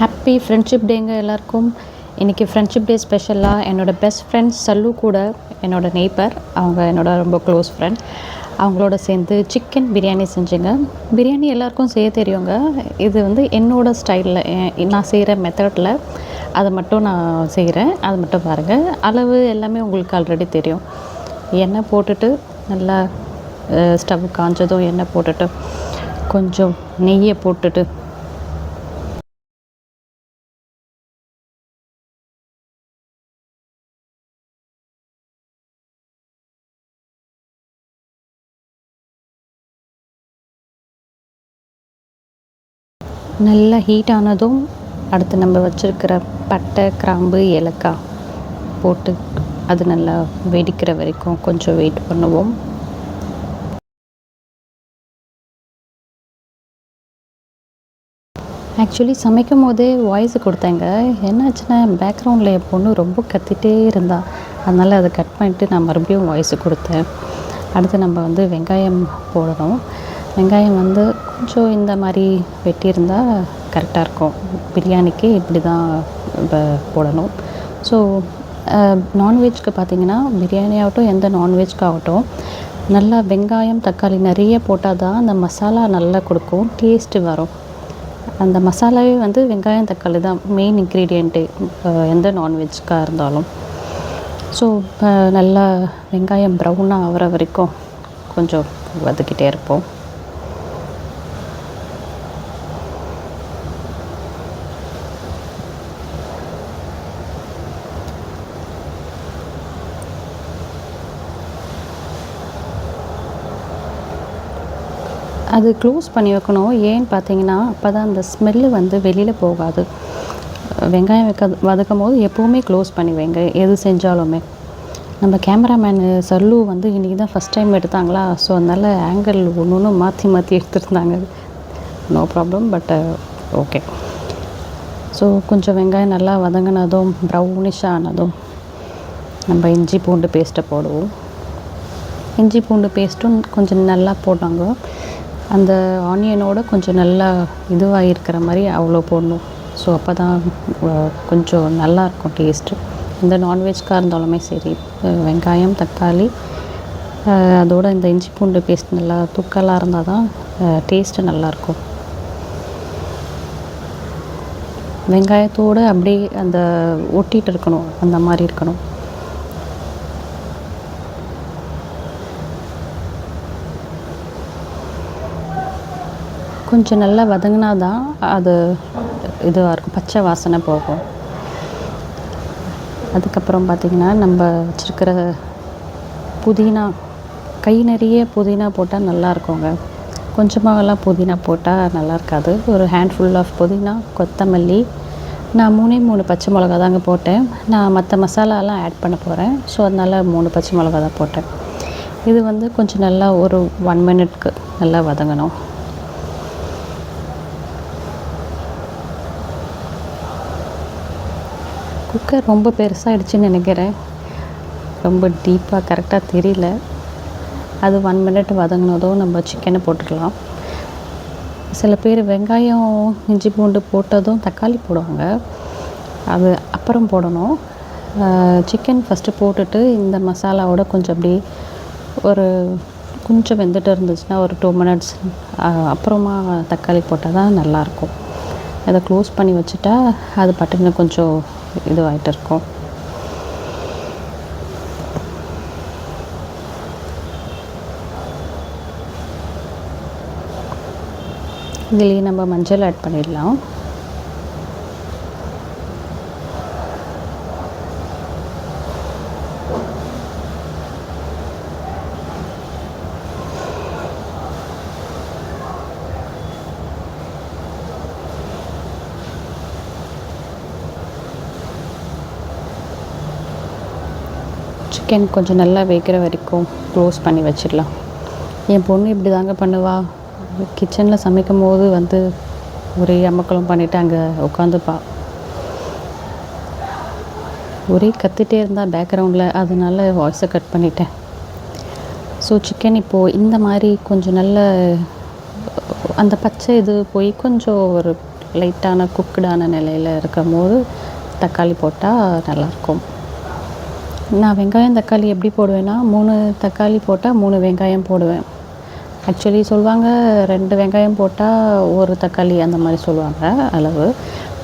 Happy friendship டேங்க எல்லாருக்கும். இன்றைக்கி friendship day ஸ்பெஷலாக என்னோடய பெஸ்ட் ஃப்ரெண்ட்ஸ் சல்லு கூட என்னோடய நெய்பர், அவங்க என்னோடய ரொம்ப க்ளோஸ் ஃப்ரெண்ட், அவங்களோட சேர்ந்து சிக்கன் பிரியாணி செஞ்சேங்க. பிரியாணி எல்லாேருக்கும் செய்ய தெரியுங்க. இது வந்து என்னோடய ஸ்டைலில் நான் செய்கிற மெத்தடில் அதை மட்டும் நான் செய்கிறேன். அது மட்டும் பாருங்கள். அளவு எல்லாமே உங்களுக்கு ஆல்ரெடி தெரியும். எண்ணெய் போட்டுட்டு நல்லா ஸ்டவ் காஞ்சதும் எண்ணெய் போட்டுட்டு கொஞ்சம் நெய்யை போட்டுட்டு நல்லா ஹீட் ஆனதும் அடுத்து நம்ம வச்சுருக்கிற பட்டை, கிராம்பு, ஏலக்காய் போட்டு அது நல்லா வெடிக்கிற வரைக்கும் கொஞ்சம் வெயிட் பண்ணுவோம். ஆக்சுவலி சமைக்கும் போதே வாய்ஸ் கொடுத்தேங்க. என்னாச்சுன்னா பேக்ரவுண்டில் என் பொண்ணு ரொம்ப கத்திகிட்டே இருந்தா, அதனால் அதை கட் பண்ணிட்டு நான் மறுபடியும் வாய்ஸ் கொடுத்தேன். அடுத்து நம்ம வந்து வெங்காயம் போடணும். வெங்காயம் வந்து கொஞ்சம் இந்த மாதிரி வெட்டியிருந்தால் கரெக்டாக இருக்கும். பிரியாணிக்கு இப்படி தான் போடணும். ஸோ நான்வெஜ்க்கு பார்த்திங்கன்னா, பிரியாணி ஆகட்டும் எந்த நான்வெஜ்க்காகட்டும், நல்லா வெங்காயம் தக்காளி நிறைய போட்டால் தான் அந்த மசாலா நல்லா கொடுக்கும், டேஸ்ட்டு வரும். அந்த மசாலாவே வந்து வெங்காயம் தக்காளி தான் மெயின் இன்க்ரீடியண்ட்டு எந்த நான்வெஜ்க்காக இருந்தாலும். ஸோ நல்லா வெங்காயம் ப்ரௌனாக ஆகிற வரைக்கும் கொஞ்சம் வதக்கிட்டே இருப்போம். அது க்ளோஸ் பண்ணி வைக்கணும். ஏன்னு பார்த்தீங்கன்னா, அப்போ தான் அந்த ஸ்மெல்லு வந்து வெளியில் போகாது. வெங்காயம் வதக்கும் போது எப்போவுமே க்ளோஸ் பண்ணி வைங்க, எது செஞ்சாலுமே. நம்ம கேமராமேனு சல்லு வந்து இன்றைக்கி தான் ஃபஸ்ட் டைம் எடுத்தாங்களா, ஸோ அதனால் ஆங்கிள் ஒன்று ஒன்று மாற்றி மாற்றி எடுத்துருந்தாங்க. No problem, but okay. So கொஞ்சம் வெங்காயம் நல்லா வதங்கினதும் ப்ரௌனிஷ் ஆனதும் நம்ம இஞ்சி பூண்டு பேஸ்ட்டை போடுவோம். இஞ்சி பூண்டு பேஸ்ட்டும் கொஞ்சம் நல்லா போட்டாங்க. அந்த ஆனியனோட கொஞ்சம் நல்லா இதுவாக இருக்கிற மாதிரி அவ்வளோ போடணும். ஸோ அப்போ தான் கொஞ்சம் நல்லாயிருக்கும் டேஸ்ட்டு. இந்த நான்வெஜ்க்காக இருந்தாலுமே சரி, வெங்காயம் தக்காளி அதோட இந்த இஞ்சி பூண்டு பேஸ்ட் நல்லா தூக்கலாக இருந்தால் தான் டேஸ்ட்டு நல்லாயிருக்கும். வெங்காயத்தோடு அப்படியே அந்த ஒட்டிகிட்டு இருக்கணும், அந்த மாதிரி இருக்கணும். கொஞ்சம் நல்லா வதங்கினா தான் அது இதுவாக இருக்கும், பச்சை வாசனை போகும். அதுக்கப்புறம் பார்த்திங்கன்னா, நம்ம வச்சுருக்கிற புதினா, கை நிறைய புதினா போட்டால் நல்லாயிருக்குங்க. கொஞ்சமாகலாம் புதினா போட்டால் நல்லா இருக்காது. ஒரு ஹேண்ட்ஃபுல் ஆஃப் புதினா, கொத்தமல்லி, நான் 3 பச்சை மிளகா தாங்க போட்டேன். நான் மற்ற மசாலாலாம் ஆட் பண்ண போகிறேன். ஸோ அதனால் 3 பச்சை மிளகா தான் போட்டேன். இது வந்து கொஞ்சம் நல்லா ஒரு 1 மினிட்க்கு நல்லா வதங்கணும். குக்கர் ரொம்ப பெருசாகிடுச்சின்னு நினைக்கிறேன். ரொம்ப டீப்பாக கரெக்டாக தெரியல. அது 1 மினிட் வதங்கினதும் நம்ம சிக்கனை போட்டுடலாம். சில பேர் வெங்காயம் இஞ்சி பூண்டு போட்டதும் தக்காளி போடுவாங்க, அது அப்புறம் போடணும். சிக்கன் ஃபஸ்ட்டு போட்டுட்டு இந்த மசாலாவோட கொஞ்சம் அப்படி ஒரு கொஞ்சம் வெந்துட்டு இருந்துச்சுன்னா ஒரு 2 மினிட்ஸ் அப்புறமா தக்காளி போட்டால் தான் நல்லாயிருக்கும். அதை க்ளோஸ் பண்ணி வச்சுட்டா அது பட்டுன்னு கொஞ்சம் இதுவாகிட்டு இருக்கும். இதுலேயே நம்ம மஞ்சள் ஆட் பண்ணிடலாம். சிக்கன் கொஞ்சம் நல்லா வேகிற வரைக்கும் க்ளோஸ் பண்ணி வச்சிடலாம். என் பொண்ணு இப்படி தாங்க பண்ணுவா. கிச்சனில் சமைக்கும் போது வந்து ஒரே அமக்கலம் பண்ணிவிட்டு அங்கே உட்காந்துப்பா. ஒரே கத்திகிட்டே இருந்தால் பேக்ரவுண்டில், அதனால வாய்ஸை கட் பண்ணிட்டேன். ஸோ சிக்கன் இப்போது இந்த மாதிரி கொஞ்சம் நல்ல அந்த பச்சை இது போய் கொஞ்சம் ஒரு லைட்டான குக்குடான நிலையில் இருக்கும் போது தக்காளி போட்டால் நல்லாயிருக்கும். நான் வெங்காயம் தக்காளி எப்படி போடுவேன்னா 3 தக்காளி போட்டால் 3 வெங்காயம் போடுவேன். ஆக்சுவலி சொல்லுவாங்க 2 வெங்காயம் போட்டால் 1 தக்காளி அந்த மாதிரி சொல்லுவாங்க அளவு.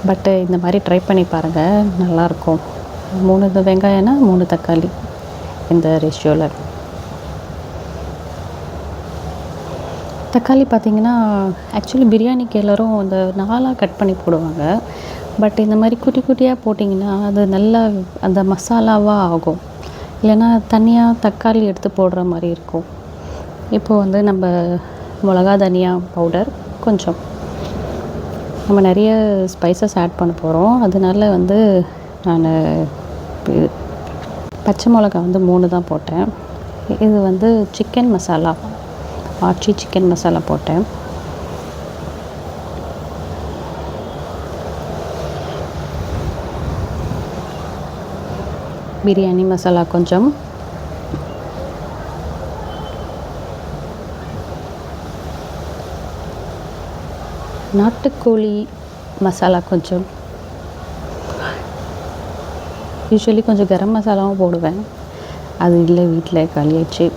பட்டு இந்த மாதிரி ட்ரை பண்ணி பாருங்கள், நல்லாயிருக்கும். 3 வெங்காயம்னா 3 தக்காளி இந்த ரேஷியோவில். தக்காளி பார்த்திங்கன்னா ஆக்சுவலி பிரியாணிக்கு எல்லோரும் இந்த 4ஆக கட் பண்ணி போடுவாங்க. பட் இந்த மாதிரி குட்டி குட்டியாக போட்டிங்கன்னா அது நல்லா அந்த மசாலாவாக ஆகும். இல்லைன்னா தனியாக தக்காளி எடுத்து போடுற மாதிரி இருக்கும். இப்போது வந்து நம்ம மிளகா தனியா பவுடர் கொஞ்சம், நம்ம நிறைய ஸ்பைசஸ் ஆட் பண்ண போகிறோம். அதனால வந்து நான் பச்சை மிளகா வந்து 3 தான் போட்டேன். இது வந்து சிக்கன் மசாலா, ஆச்சி சிக்கன் மசாலா போட்டேன். பிரியாணி மசாலா கொஞ்சம், நாட்டுக்கோழி மசாலா கொஞ்சம், யூஸ்வலி கொஞ்சம் கரம் மசாலாவும் போடுவேன், அது இல்லை வீட்டில் காலியாச்சு.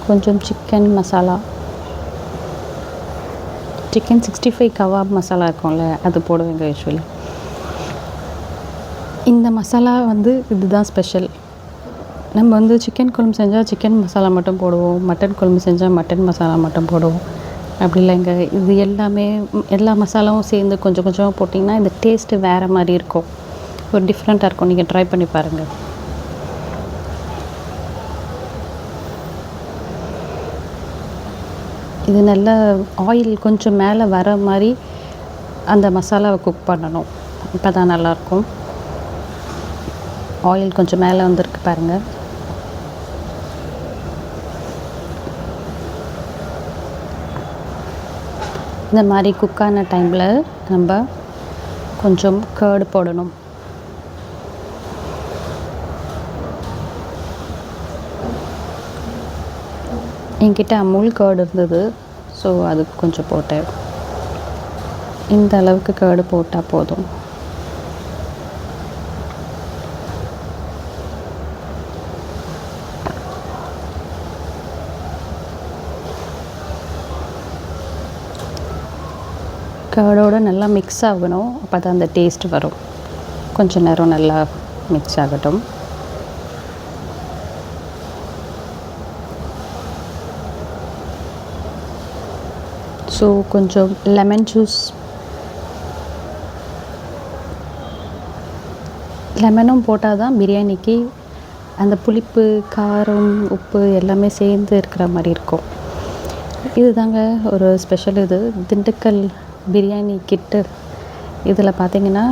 கொஞ்சம் chicken masala, chicken 65 kebab masala இருக்கும்ல அது போடுவேங்க யூஸ்வலி. இந்த மசாலா வந்து இதுதான் ஸ்பெஷல். நம்ம வந்து சிக்கன் குழம்பு செஞ்சால் சிக்கன் மசாலா மட்டும் போடுவோம், மட்டன் குழம்பு செஞ்சால் மட்டன் மசாலா மட்டும் போடுவோம். அப்படி இல்லைங்க, இது எல்லாமே எல்லா மசாலாவும் சேர்ந்து கொஞ்சம் கொஞ்சமாக போட்டிங்கன்னா இந்த டேஸ்ட்டு வேறு மாதிரி இருக்கும், ஒரு டிஃப்ரெண்ட்டாக இருக்கும். நீங்கள் ட்ரை பண்ணி பாருங்கள். இது நல்லா ஆயில் கொஞ்சம் மேலே வர மாதிரி அந்த மசாலாவை குக் பண்ணணும், இப்போ தான் நல்லாயிருக்கும். ஆயில் கொஞ்சம் மேலே வந்திருக்கு பாருங்கள். இந்த மாதிரி குக்கான டைமில் நம்ம கொஞ்சம் கர்டு போடணும். என்கிட்ட அமுல் கர்டு இருந்தது, ஸோ அதுக்கு கொஞ்சம் போட்டேன். இந்த அளவுக்கு கர்டு போட்டால் போதும். கர்டோடு நல்லா மிக்ஸ் ஆகணும், அப்போ தான் அந்த டேஸ்ட் வரும். கொஞ்சம் நேரம் நல்லா மிக்ஸ் ஆகட்டும். ஸோ கொஞ்சம் லெமன் ஜூஸ், லெமனும் போட்டால் தான் பிரியாணிக்கு அந்த புளிப்பு, காரம், உப்பு எல்லாமே சேர்ந்து இருக்கிற மாதிரி இருக்கும். இது தாங்க ஒரு ஸ்பெஷல். இது திண்டுக்கல் பிரியாணி கிட்டு. இதில் பார்த்திங்கன்னா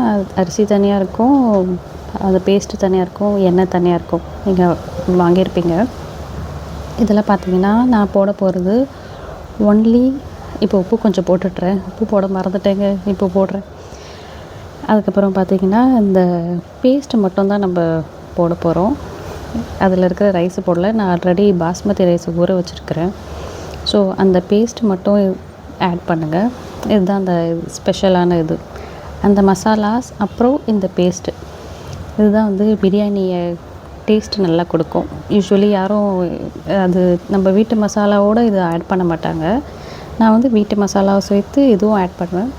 அரிசி தனியாக இருக்கும், அது பேஸ்ட்டு தனியாக இருக்கும், எண்ணெய் தனியாக இருக்கும், நீங்கள் வாங்கியிருப்பீங்க. இதில் பார்த்திங்கன்னா நான் போட போகிறது ஒன்லி, இப்போ உப்பு கொஞ்சம் போட்டுட்றேன், உப்பு போட மறந்துட்டேங்க, இப்போ போடுறேன். அதுக்கப்புறம் பார்த்திங்கன்னா இந்த பேஸ்ட்டு மட்டும்தான் நம்ம போட போகிறோம். அதில் இருக்கிற ரைஸு போடல, நான் ஆல்ரெடி பாஸ்மதி ரைஸ் ஊற வச்சுருக்கிறேன். ஸோ அந்த பேஸ்ட் மட்டும் ஆட் பண்ணுங்கள். இதுதான் அந்த ஸ்பெஷலான இது, அந்த மசாலாஸ் அப்புறம் இந்த பேஸ்ட்டு, இதுதான் வந்து பிரியாணியை டேஸ்ட்டு நல்லா கொடுக்கும். யூஸ்வலி யாரும் அது நம்ம வீட்டு மசாலாவோடு இது ஆட் பண்ண மாட்டாங்க. நான் வந்து வீட்டு மசாலாவை சேர்த்து இதுவும் ஆட் பண்ணுவேன்.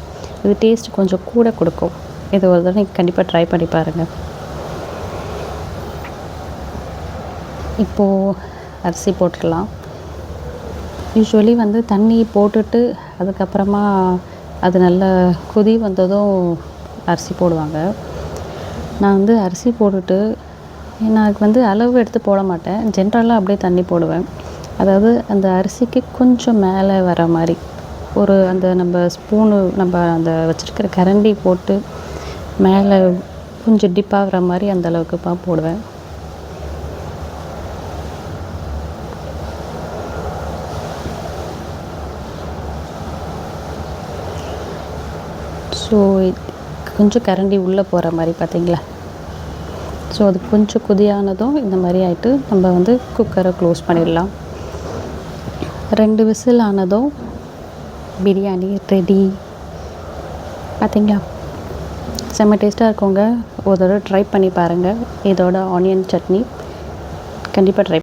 இது டேஸ்ட் கொஞ்சம் கூட கொடுக்கும். இது ஒரு தடவை நீங்கள் கண்டிப்பாக ட்ரை பண்ணி பாருங்கள். இப்போது அரிசி போட்டுடலாம். யூஸ்வலி வந்து தண்ணி போட்டுட்டு அதுக்கப்புறமா அது நல்லா கொதி வந்ததும் அரிசி போடுவாங்க. நான் வந்து அரிசி போட்டுட்டு, நான் வந்து அளவு எடுத்து போட மாட்டேன், ஜென்ரலாக அப்படியே தண்ணி போடுவேன். அதாவது அந்த அரிசிக்கு கொஞ்சம் மேலே வர மாதிரி ஒரு அந்த நம்ம ஸ்பூனு, நம்ம அந்த வச்சுருக்கிற கரண்டி போட்டு மேலே கொஞ்சம் டிப்பாகிற மாதிரி அந்த அளவுக்கு போடுவேன். ஸோ கொஞ்சம் கரண்டி உள்ளே போகிற மாதிரி பார்த்தீங்களா. ஸோ அது கொஞ்சம் கொதியானதும் இந்த மாதிரி ஆகிட்டு நம்ம வந்து குக்கரை க்ளோஸ் பண்ணிடலாம். 2 விசில் ஆனதும் பிரியாணி ரெடி. பார்த்தீங்களா, செம்ம டேஸ்ட்டாக இருக்குங்க. ஒரு தடவை ட்ரை பண்ணி பாருங்கள். இதோட ஆனியன் சட்னி கண்டிப்பாக ட்ரை